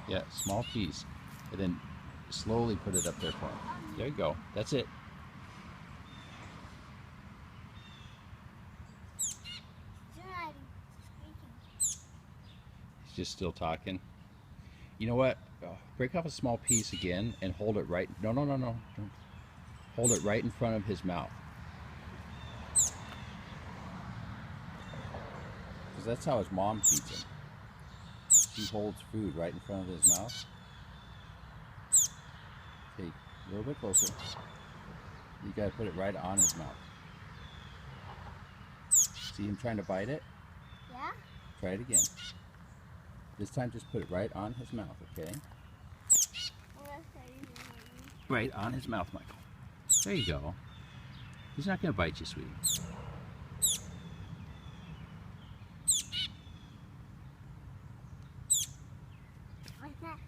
Yeah, small piece. And then slowly put it up there for him. There you go. That's it. He's just still talking. You know what? Break off a small piece again and hold it right. No, no, no, no. Don't. Hold it right in front of his mouth. Because that's how his mom feeds him. She holds food right in front of his mouth. Okay, a little bit closer. You gotta put it right on his mouth. See him trying to bite it? Yeah. Try it again. This time just put it right on his mouth, okay? Right on his mouth, Michael. There you go. He's not gonna bite you, sweetie. Like that.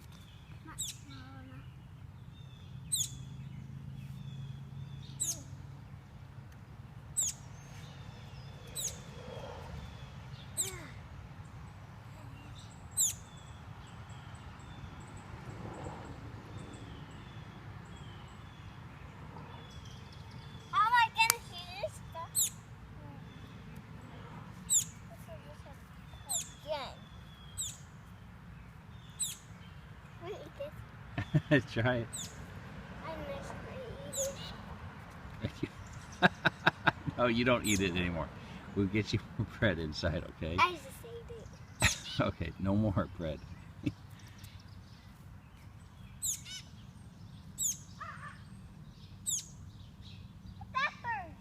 Try it. No, you don't eat it anymore. We'll get you more bread inside, okay? I just ate it. Okay, no more bread. That bird's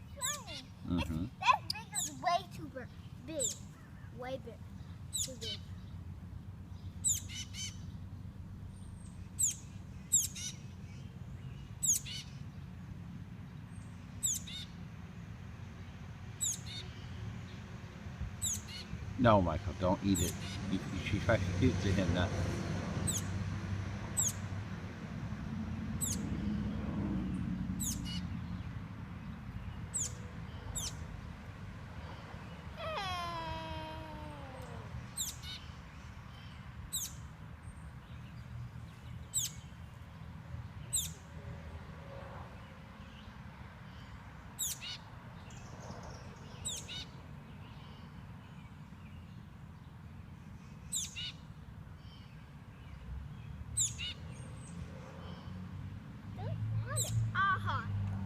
Mm-hmm. that big is way too big. Way big. Too big. No, Michael, don't eat it. You should try to feed it to him, not.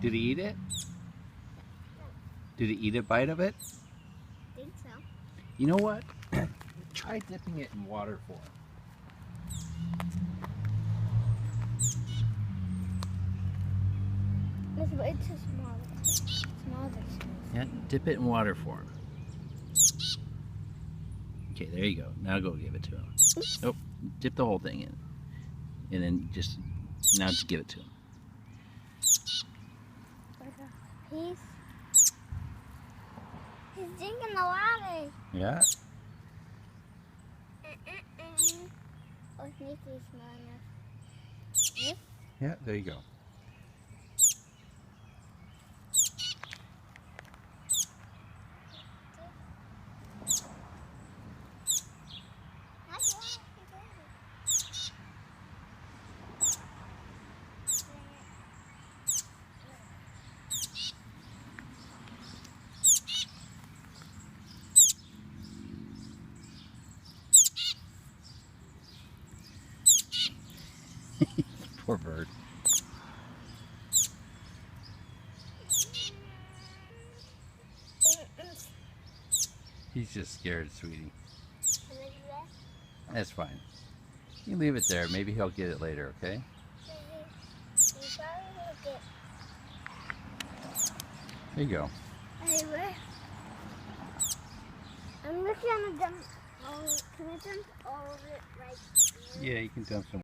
Did he eat it? Did he eat a bite of it? I think so. You know what? Try dipping it in water for him. It's way too small. Smaller. Yeah, dip it in water for him. Okay, there you go. Now go give it to him. Oh, dip the whole thing in. And then just, now just give it to him. He's drinking the water. Yeah? Oh, Sneaky's small enough. Yeah, there you go. Poor bird. He's just scared, sweetie. That's fine. You leave it there. Maybe he'll get it later, okay? There you go. Anyway, I'm looking at them. Oh, can I dump all of it right here? Yeah, you can dump some.